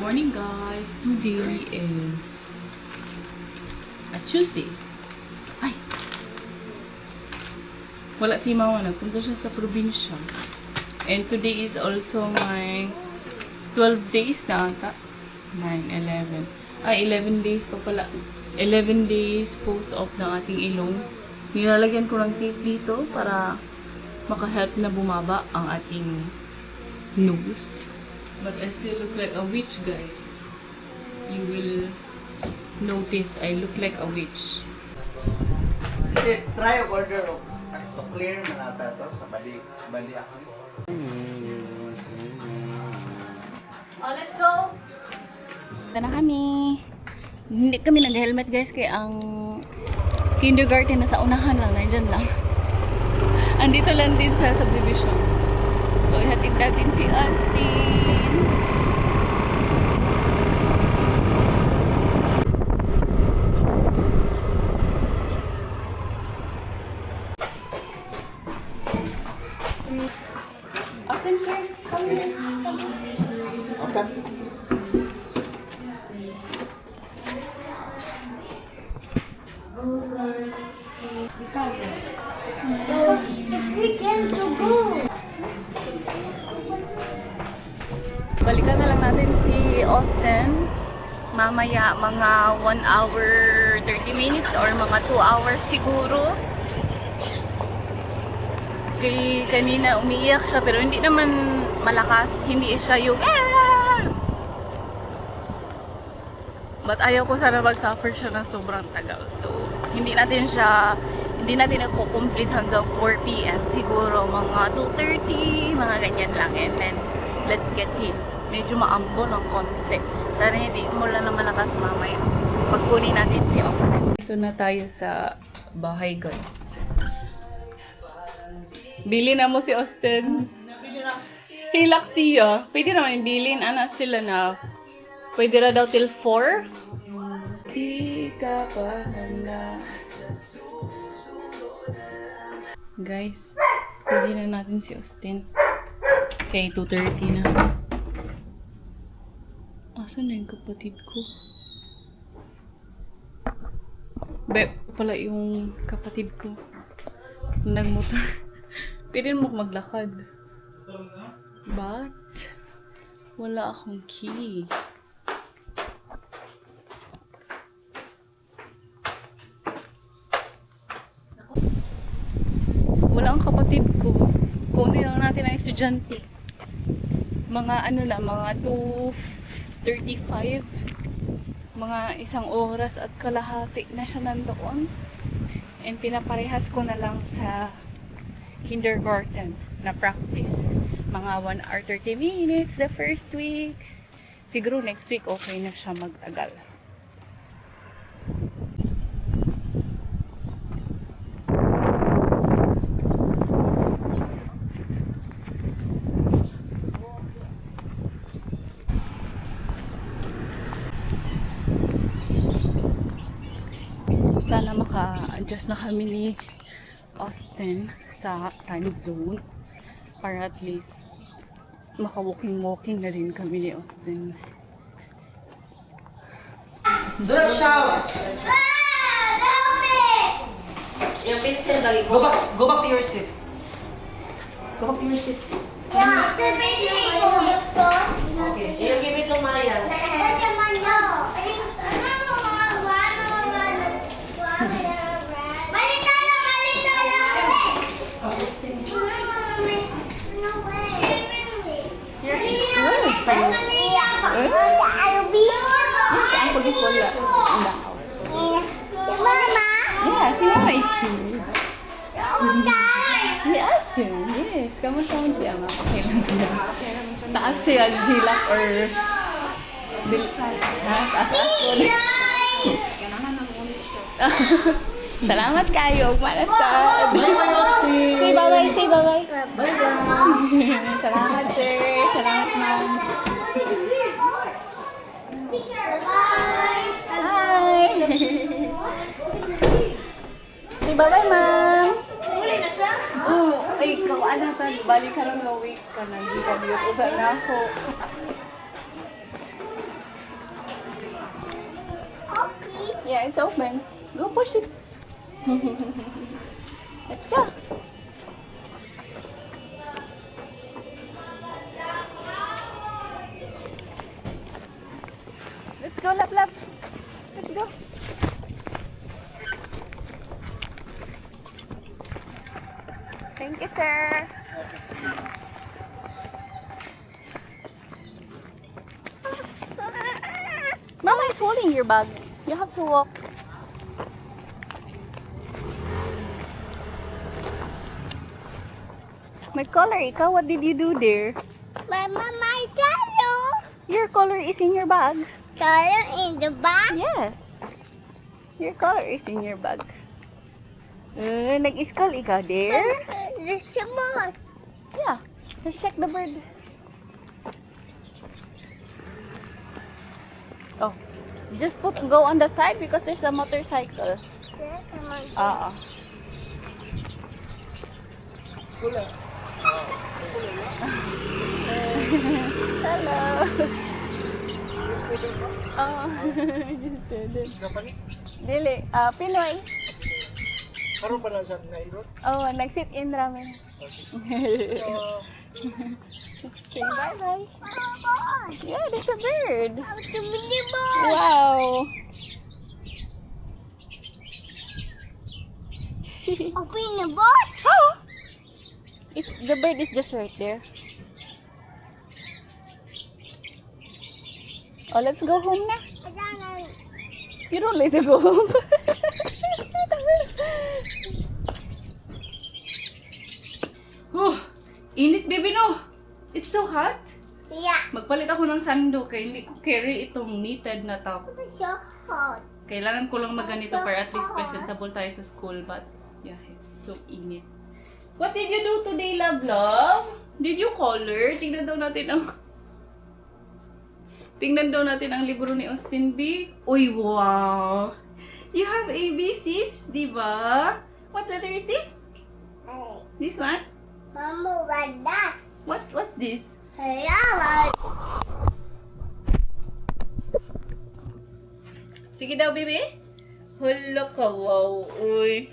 Morning guys, today is a Tuesday. Ay! Wala si Mama, nagpunta siya sa probinsya. And today is also my 12 days na ata. 9, 11. Ay, 11 days pa pala. 11 days post-op ng ating ilong. Nilalagyan ko ng tape dito para maka-help na bumaba ang ating nose. But I still look like a witch, guys. You will notice I look like a witch. Try order to clear manata to sa bali ako. Oh, let's go! Ito na kami. Hindi kami nag-helmet, guys, kaya ang kindergarten na sa unahan lang, nandyan lang. Andito lang din sa subdivision. So, ihatid natin si Austin. Austin, here. Come here. Okay. If we can to go. Balikan na lang natin si Austin. Mamaya mga 1 hour 30 minutes or mga 2 hours siguro. Kaya kanina umiiyak siya pero hindi naman malakas. Hindi siya yung But ayaw ko sana mag-suffer siya ng sobrang tagal. So, hindi natin nagko-complete hanggang 4 p.m. Siguro mga 2:30, mga ganyan lang. And then, let's get him. Medyo maambo ng konti. Sana hindi umulan na malakas mamaya. Pagkunin natin si Austin. Ito na tayo sa bahay, guys. Bili na mo si Austin. Hilak siya. Pwede naman bilin. Anak sila na. Pwede na daw till 4. Di ka pa handa. Guys, kunin na natin si Austin. Okay, 2:30 na. Asan na yung kapatid ko? Beb, pala yung kapatid ko. Nagmotor. Pwede mo maglakad. But, wala akong key. Wala ang kapatid ko. Kunin lang natin ang estudyante. Mga mga 2:35. Mga 1 oras at kalahati na siya nandoon. And pinaparehas ko na lang sa kindergarten na practice. Mga 1 hour 30 minutes the first week. Siguro next week okay na siya magtagal. Sana maka-adjust na kami ni Austin sa time zone para at least maka-walking na rin kami ni Austin. Do not shout. Your pencil lagi. Go back to your seat. Go back to your seat. Yeah, the baby goes. Okay. You give it to Maya. Uncle is wala in the house. Mama. Yeah, si Mama is here. Yes, yes. Kamusta mo si Ama? Okay lang siya. Taas siya hilak or ha? Taas ako. Salamat kayo. Manasad. Bye-bye, Austin. Say bye-bye. Say bye-bye. Bye-bye. Salamat, sir. Salamat, ma'am. Hi. Say bye-bye, ma'am. Uli na siya? Oh, ay, kawaan na sa balik ka lang na wait ka na. Hindi ka dito sa na ako. Yeah, it's open. Go push it. Let's go. Let's go, Lap Lap. Let's go. Thank you, sir. Mama is holding your bag. You have to walk. My color, ikaw, what did you do there? Mama, my color. Your color is in your bag. Color in the bag. Yes. Your color is in your bag. Nag-skull ikaw there? The small. Yeah. Let's check the bird. Oh. Just go on the side because there's a motorcycle. Hello. Oh, just did it. Japanese? Dili, Pinoy. Karoon pa na siya na irot? Oh, nag-sit in ramen. Say bye-bye. Yeah, there's a bird. Wow. Open the box. Oh! The bird is just right there. Oh, let's go home na. You don't like to go home. Oh, init baby no. It's so hot. Yeah. Magpalit ako ng sando kaya hindi ko carry itong knitted na top. It's so hot. Kailangan ko lang magganito para at least presentable tayo sa school. But yeah, it's so init. What did you do today, love? Did you color? Tingnan daw natin ang libro ni Austin B. Uy, wow! You have ABCs, di ba? What letter is this? This one? Mama, like that. What's this? Hello. Sige daw, baby. Hala ka, wow. Uy.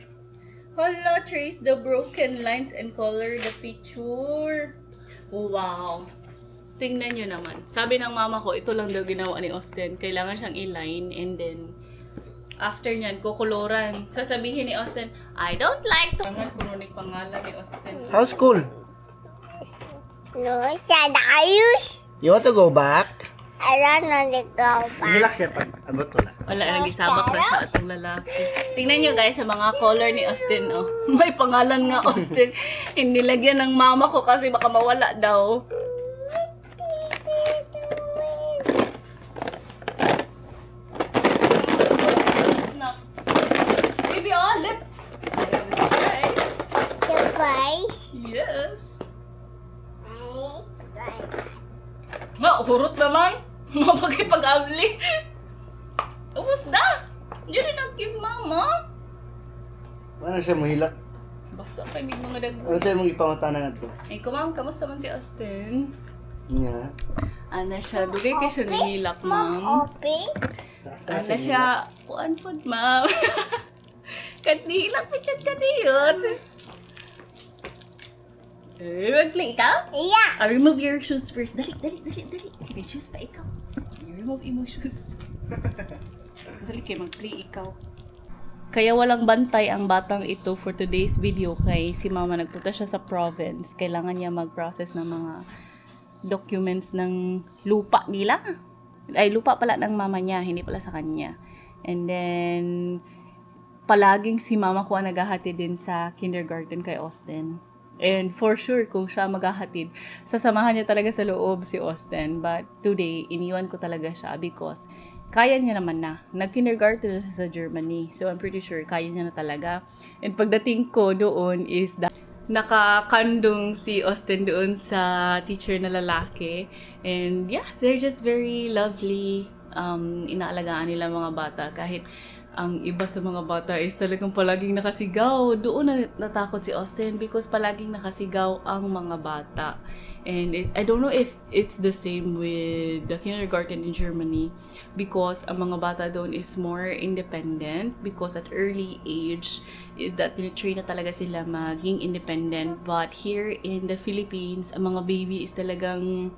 Hala, trace the broken lines and color the picture. Wow. Tingnan nyo naman. Sabi ng mama ko, ito lang daw ginawa ni Austin. Kailangan siyang i-line and then after nyan, kukuluran. Sasabihin ni Austin, I don't like to... Kailangan kununig pangalan ni Austin. How's school? No, sad ayos. You want to go back? I don't know to go back. Relax siya pag abot wala. Wala, nagisabak na siya at ang lalaki. Tingnan nyo guys, sa mga color ni Austin, oh. May pangalan nga Austin. Hindi lagyan ng mama ko kasi baka mawala daw. Baby, oh, look! I have a surprise. Surprise. Yes. Nga, hurot naman. Mapagkipag-abli. Ubus na! You did not give mama. Ano siya mahilak? Basta kay mig mga dagdag. Ano siya mong ipangutana nga to? Eh, ma'am, kamusta man si Austin? Niya. Ana siya, dugay kay siya nahilak, Mom, ma'am. open. Ana siya, kuan pod, ma'am. Kat nihilak po siya kaniyon. Mag-play ikaw? Yeah. Remove your shoes first. Dali. May shoes pa ikaw. Remove imo shoes. Dali kayo, mag-play ikaw. Kaya walang bantay ang batang ito for today's video kay si mama nagpunta siya sa province. Kailangan niya mag-process ng mga documents ng lupa nila. Ay, lupa pala ng mama niya, hindi pala sa kanya. And then, palaging si mama ko ang naghahatid din sa kindergarten kay Austin. And for sure, kung siya maghahatid, sasamahan niya talaga sa loob si Austin. But today, iniwan ko talaga siya because kaya niya naman na. Nag-kindergarten na siya sa Germany. So, I'm pretty sure kaya niya na talaga. And pagdating ko doon is nakakandong si Austin doon sa teacher na lalaki. And yeah, they're just very lovely. Inaalagaan nila mga bata. Kahit Ang iba sa mga bata is talagang palaging nakasigaw. Doon na natakot si Austin because palaging nakasigaw ang mga bata. And I don't know if it's the same with the kindergarten in Germany because ang mga bata doon is more independent because at early age is that train na talaga sila maging independent. But here in the Philippines, ang mga baby is talagang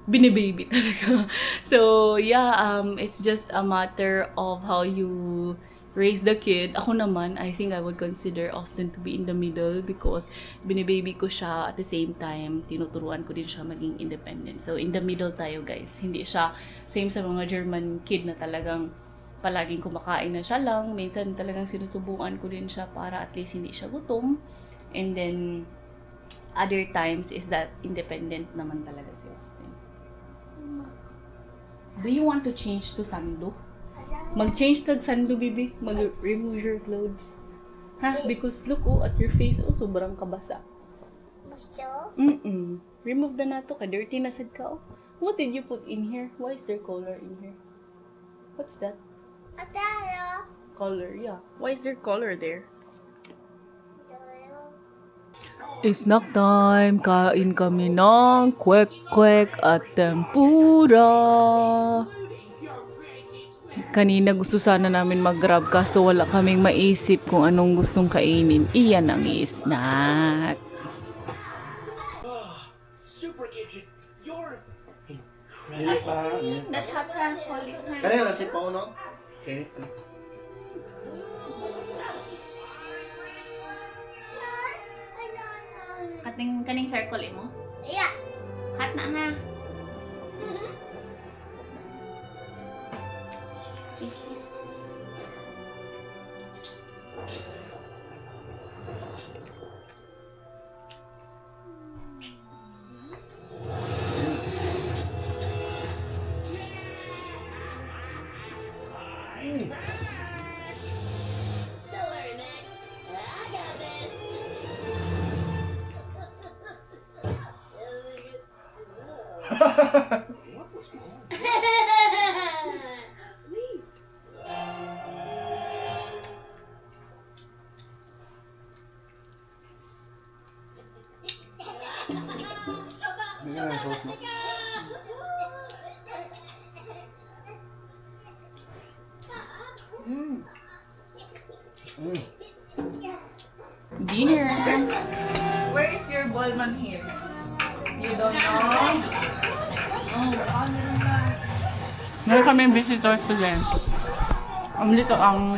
binibaby talaga. So, yeah, it's just a matter of how you raise the kid. Ako naman, I think I would consider Austin to be in the middle because binibaby ko siya at the same time, tinuturuan ko din siya maging independent. So, in the middle tayo, guys. Hindi siya same sa mga German kid na talagang palaging kumakain na siya lang. Minsan talagang sinusubukan ko din siya para at least hindi siya gutom. And then, other times is that independent naman talaga si Austin. Do you want to change to sando? Mag-change kag sando, baby. Mag-remove your clothes. Ha? Because look, at your face, sobrang kabasa. Gusto? Remove the nato ka. Dirty na sad ka, What did you put in here? Why is there color in here? What's that? Ataro. Color, yeah. Why is there color there? Snack time! Kain kami ng kwek-kwek at tempura. Kanina gusto sana namin mag-grab kaso wala kaming maisip kung anong gustong kainin. Iyan ang snack. Super Agent, you're Incredible. That's hot pan. Kanina lang si Pauno. Okay. Kaning circle mo? Yeah. Hot na ha. Bigyan ng sauce mo. Dinner. Where is your ballman here? You don't know? Meron kaming visitors today. Dito ang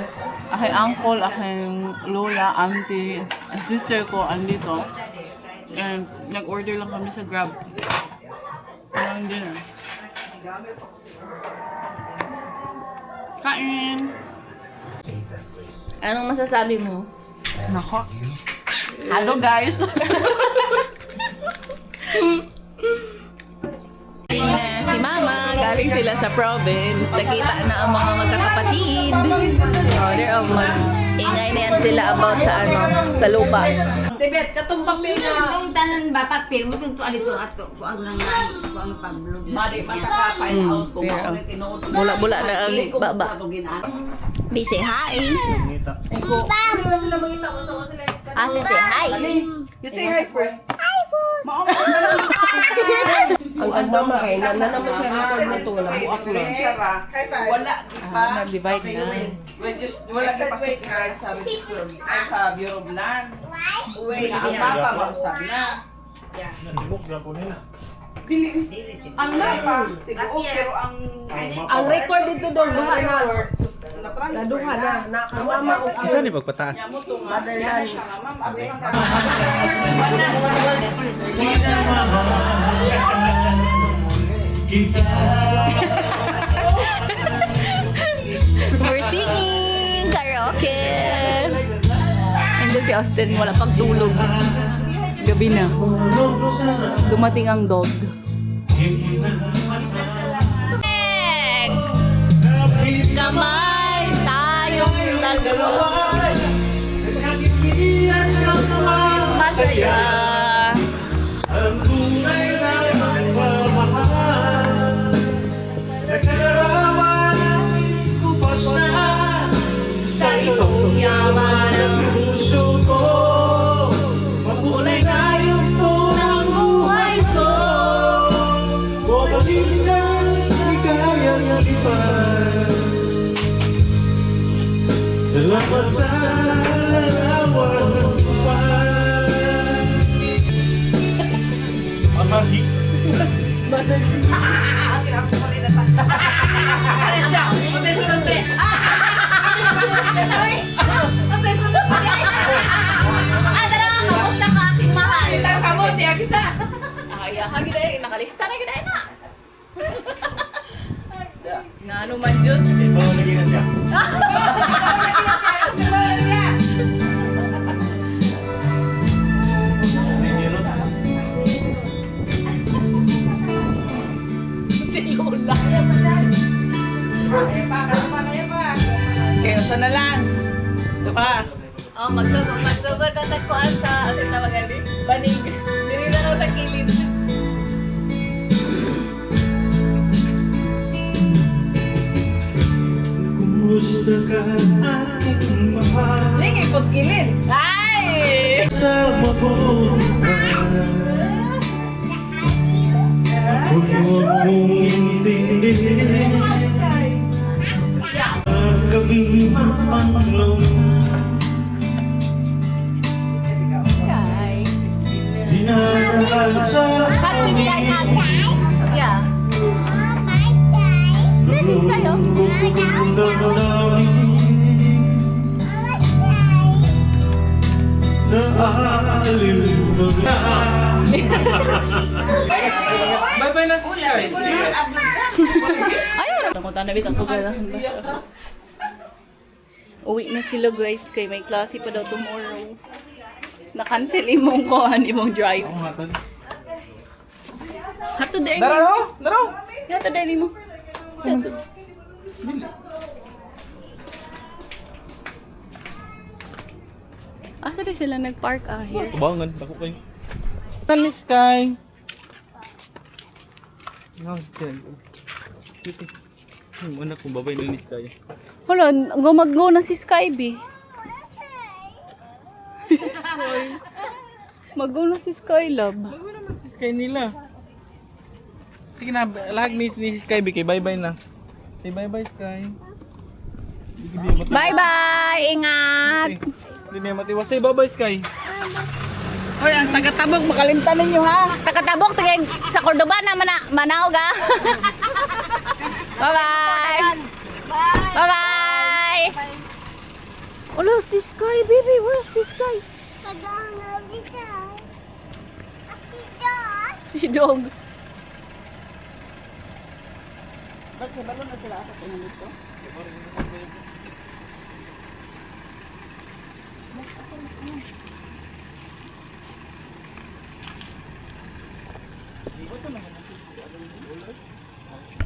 aking uncle, aking lola, auntie, and sister ko andito. And nag-order lang kami sa Grab. Walang dinner. Kain! Anong masasabi mo? Nako. Hello guys! Si Mama, galing sila sa province. Nakita na ang mga magkakapatid. They're all mag-ingay na yan sila about sa sa lupa. Tibet, katong papel na Itong tanan ba papel mo itong tuwa dito ato kung ano nang kung ano pag-vlog. madi makaka-find out kung fair. ano tinuod. Bula-bula na ang baba. Bisi, hi! Ase, say hi! You say hi first. Ang mama kay na naman siya record na to na buak na. Wala di pa. Nag-divide na. Wala di pa sa register. Ay sa Bureau of Land. Uy, ang mapa mausap na. nandibok na po nila. Ang mapa, tibuok pero ang Ang record dito doon duha na. na-transfer Duha na nakamama og ang Saan ipagpataas? motherland. Ma'am, abi ang We're singing karaoke! Ando si Austin, wala pang tulog. Gabi na. Dumating ang dog. Egg! Kamay tayong dalawa. Masaya. Ang tunay na magmamahal. Nagkararawan, kupas na Salamat sa larawan pa. Masaji. Kamusta ka aking mahal? Ay, hagid nakalista na gid na. Nga ano man jud. Ito lagi na siya. Si Lola. Okay, usa na lang. Ito pa. Oh, magsugod na tagkuan sa asin na magali. Banig. Dili na lang sa kilid. Kumusta ka aking mahal? Lingay po skilin. Ay! Sa mabuhay kung mong intindihin ang kaming mapanglong Kay. dinadaan sa amin Yeah. This is kayo. kung damdamin na aliw na Bye-bye na si Sky. Ayaw na ko tanawit ako galahan ba. Uwi na sila guys kay may klase pa daw tomorrow. Na-cancel imong kuhan imong drive. Hatod din. Daro! Daro! Hatod din mo. Hatod. Asa din sila nag-park here? Kubangan, ako kayo. Saan ni Sky? Nandyan. Dito. Yung anak kong babay na ni Sky. Hala, gumag-go na si Skyby. Mag-go na si Skylab. Bago naman si Sky nila. Sige na, lahat ni Sky, Bikay, bye-bye na. Say bye-bye, Sky. Bye-bye! Ingat! Hindi niya matiwas. Say bye-bye, Sky. Hoy, ang taga-tabog, makalimtan ninyo ha. Takatabok, tigay sa Cordoba na manaog ah. Bye-bye! Bye-bye! Hello, si Sky, baby. Where's si Sky? Si Dog.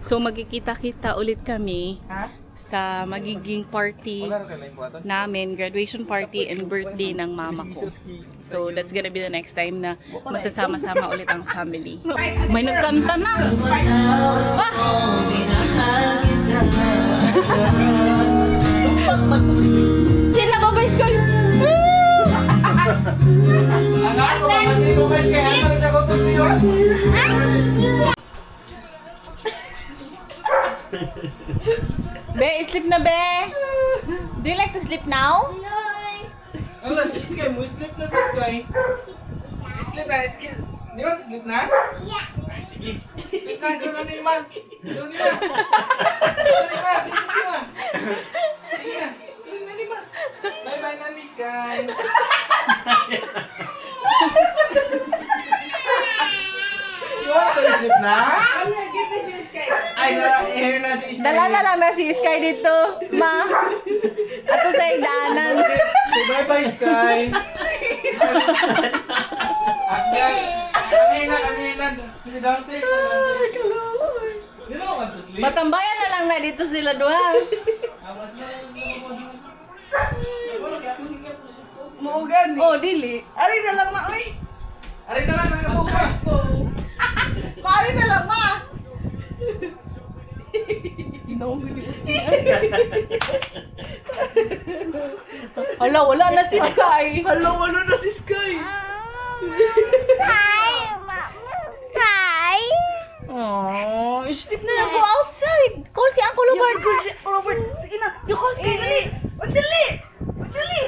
So magkikita-kita ulit kami sa magiging party namin, graduation party and birthday ng mama ko. So that's gonna be the next time na masasama-sama ulit ang family. May nagkanta na! Sila babay ko! Be, sleep na be! Do you like to sleep now? Ano na, si Sky mo, sleep na si Sky. Sleep na, Sky. Di ba sleep na? Yeah. Ay, sige. Sleep na, doon na ni Ma. Doon ni Ma. Doon ni Ma, dito ni Ma. Sige na, doon na ni Ma. Bye-bye na ni Sky. You want to sleep na? Ay, here na si Sky. Dala na lang na si Sky dito, ma. Ato sa igdaanan. Say bye-bye, Sky. Agad. Kami na. Sige, downstairs. You don't want to sleep? Matambayan na lang na dito sila duha. Muugan. Oh, dili. Ari na lang, ma. Uy. Ari na lang, nakabukas. Ari na lang, ma. Hala, wala na si Sky. Hello, ano na si Sky? Sky! Mama, Sky! Oh, sleep na lang. Go outside. Call si Uncle Robert. Robert, sige na. You call stay. Dali. Magdali. Magdali.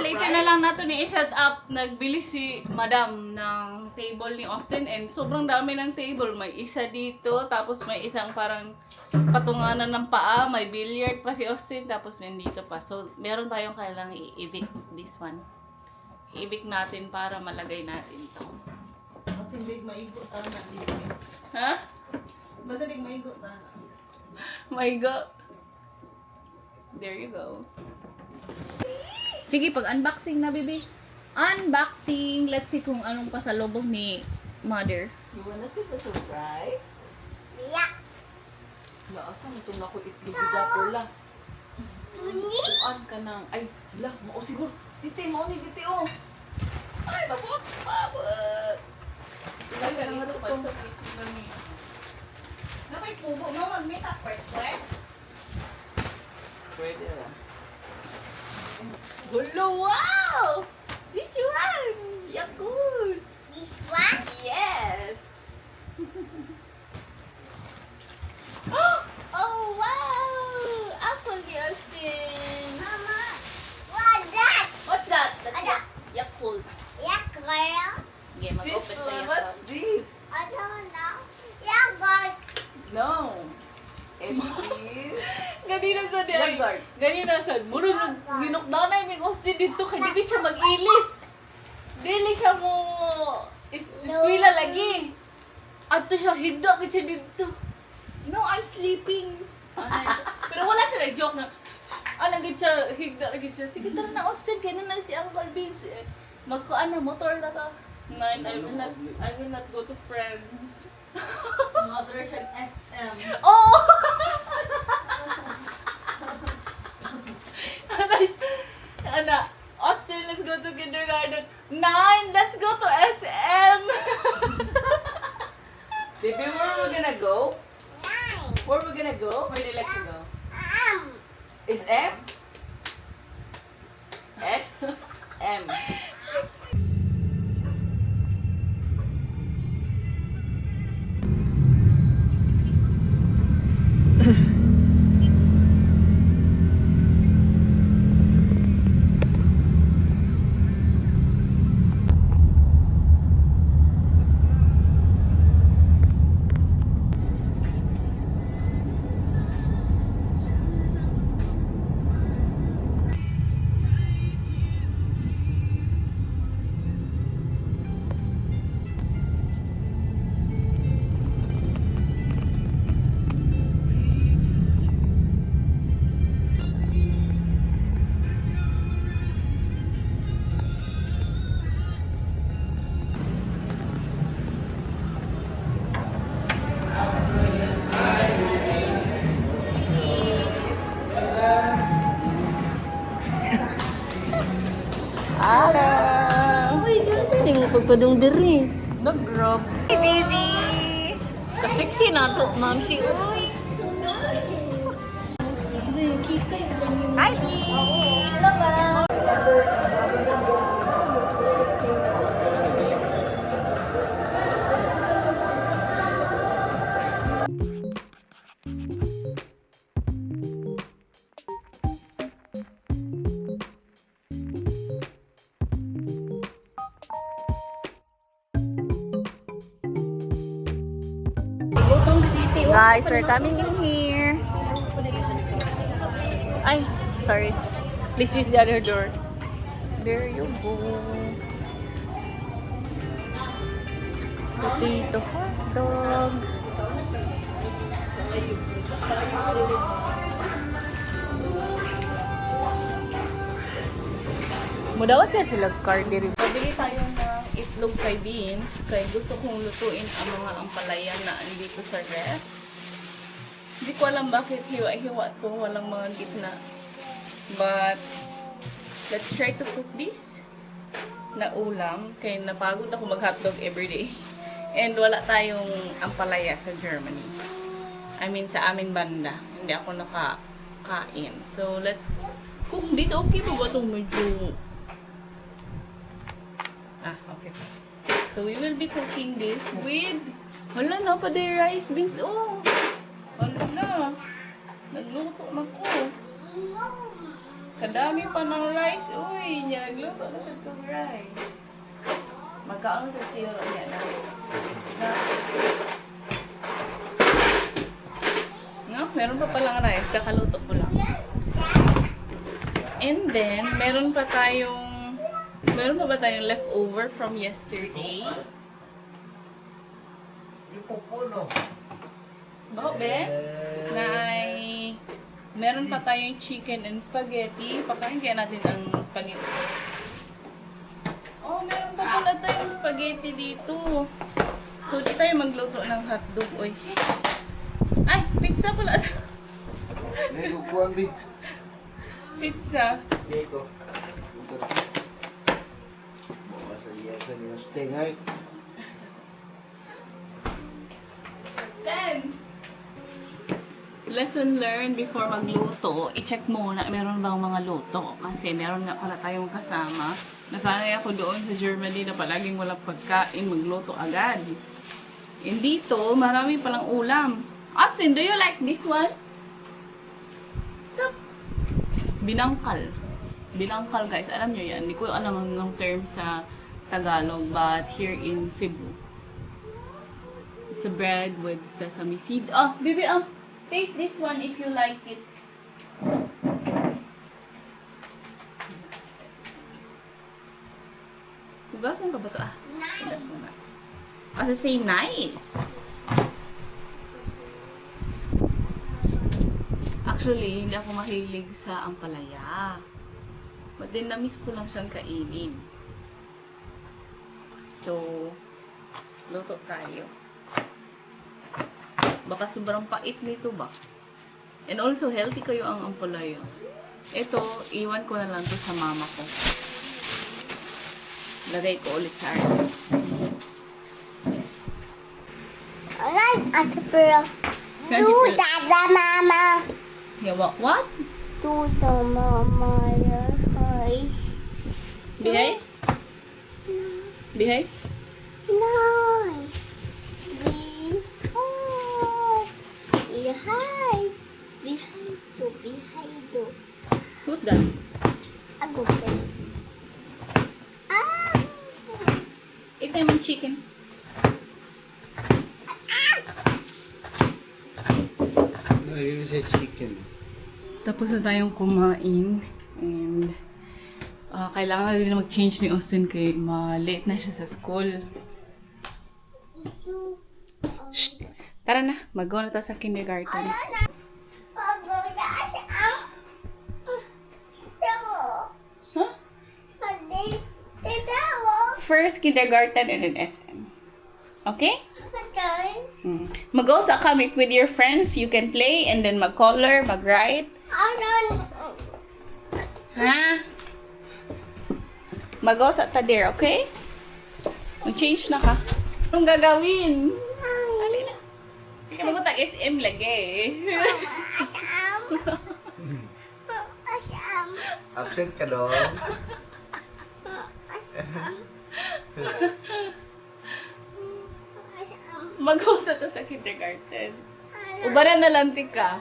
Later na lang nato ni i-set up. Nagbili si Madam ng table ni Austin and sobrang dami ng table. May isa dito, tapos may isang parang patunganan ng paa, may billiard pa si Austin, tapos may dito pa. So, meron tayong kailangang i-evict this one. I-evict natin para malagay natin to. Kasi hindi maigot na dito. Ha? Basta hindi maigot na. My God. There you go. Sige, pag-unboxing na, baby. Unboxing! Let's see kung anong pasalubong ni Mother. You wanna see the surprise? Yeah. Naasan ito na ko itlog gapper lang. Tuan ka nang. Ay, la, mao siguro. Dite, mao ni dite oh. Ay, babot, babot. Ay, ganito pa sa itlog ni. Na may pugo mo, mag-meet up first, eh? Pwede lang. Hello, wow! This one! Yakult! This one? Yes! Oh, wow! Apple ni Austin! Mama, what's that? What's that? That's Ano? Yakult. Yeah, girl. Okay, mag-open pa What's Yakult. this? I don't know. Yeah, God. No. It is... Ganina sa day. Yogurt. Ganina sa muro ginukdaw na yung Austin dito kay di siya mag-ilis. Dili siya mo eskwela lagi. Ato siya hidda ka siya dito. No, I'm sleeping. Pero wala siya nag-joke na lagi siya higda lagi siya. Sige tara na Austin kay na si Uncle Vince. Magkuan na motor na ta. Nine, I will not go to friends. Mother siya SM. Oh! Ana, Austin, let's go to kindergarten. 9, let's go to SM. Baby, where are we gonna go? Nine. Where are we gonna go? Where do you like to go? Um. Is M? S? M. Pagpadong diri. Nag-grab. Hey, baby! Kasiksi na to, ma'am si Uy. Hi, guys, we're coming in here. Ay, sorry. Please use the other door. There you go. Potato hot dog. Mudawat na sila card diri. Pabili tayo ng itlog kay Beans kay gusto kong lutuin ang mga ampalaya na andito sa ref. Hindi ko alam bakit hiwa-hiwa to, walang mga gitna. But let's try to cook this na ulam kay napagod ako mag-hotdog everyday. And wala tayong ampalaya sa Germany. I mean sa amin banda, hindi ako nakakain. So let's cook this. Okay ba ba itong medyo okay. So So we will be cooking this with, wala na pa day rice beans. Oh, wala na. Nagluto na ko. Kadami pa ng rice. Uy, niya nagluto na sa itong rice. Magkaon sa zero niya na. No, meron pa palang rice. Kakaluto ko lang. And then, meron pa ba tayong leftover from yesterday? Yung pupuno. Oh, bes? Meron pa tayong chicken and spaghetti. Pakain kaya natin ang spaghetti. Oh, meron pa pala tayong spaghetti dito. So, di tayo magluto ng hotdog. Oy. Ay, pizza pala. Ngayon, kukuhan, Bi. Pizza. Diego. Bukas sa iya sa niyo stay, ngay. Stand! Lesson learned before magluto, i-check muna meron bang mga luto. Kasi meron nga pala tayong kasama. Nasanay ako doon sa Germany na palaging walang pagkain, magluto agad. And dito, marami palang ulam. Austin, do you like this one? Binangkal. Binangkal, guys. Alam nyo yan. Hindi ko alam ng term sa Tagalog, but here in Cebu. It's a bread with sesame seed. Oh, baby, taste this one if you like it. Hugasan ka ba ito? Kasi say nice. Actually, hindi ako mahilig sa ampalaya. But then, na-miss ko lang siyang kainin. So, luto tayo. Baka sobrang pait nito ba? And also, healthy kayo ang ampalaya. Ito, iwan ko na lang to sa mama ko. Lagay ko ulit sa akin. Alright, Asper. Do Dada Mama. Yeah, what? Do the Mama. Hi. Behave? Behave? No. Behind. Behind. Who's that? Ako pa. Eat naman chicken. No, you say chicken. Tapos na tayong kumain. And kailangan na din mag-change ni Austin kay late na siya sa school. Shh! Tara na, mag-go na tayo sa kindergarten. Huh? First kindergarten and then SM. Okay? Mag-go sa comic with your friends. You can play and then mag-color, mag-write. Ha? Mag-go sa tadir, okay? Mag-change na ka. Anong gagawin? Alin na? Hindi ka mag-utang SM lagi. Absent ka doon. Mag-go sa to sa kindergarten. Ubaran na lang ka.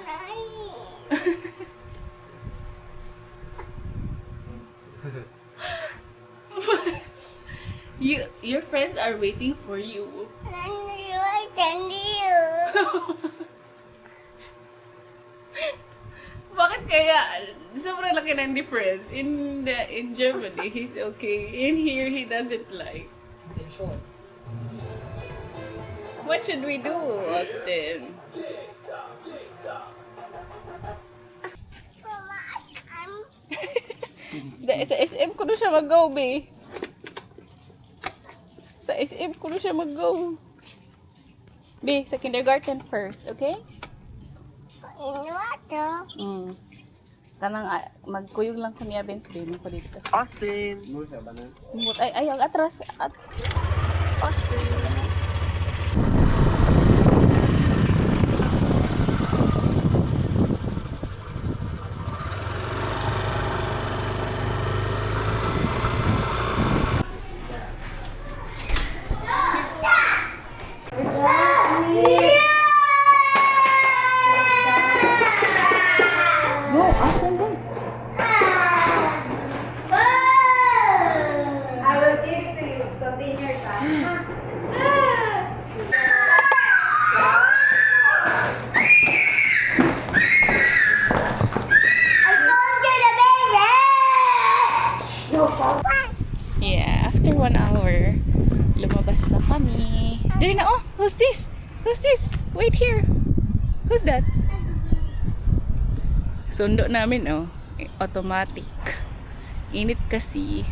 Your friends are waiting for you. Bakit kaya sobrang laki ng difference? In Germany, he's okay. In here, he doesn't like. What should we do, Austin? Sa SM ko na siya mag-go, be. Sa SM ko na siya mag-go. Be, sa kindergarten first, okay? Kanang magkuyog lang ko niya, Benz, be. Mo ko dito. Austin! Mura sa banan. Ay, ang atras. Austin! There na, oh. Who's this? Who's this? Wait here. Who's that? Sundo namin, oh. Automatic. Init kasi.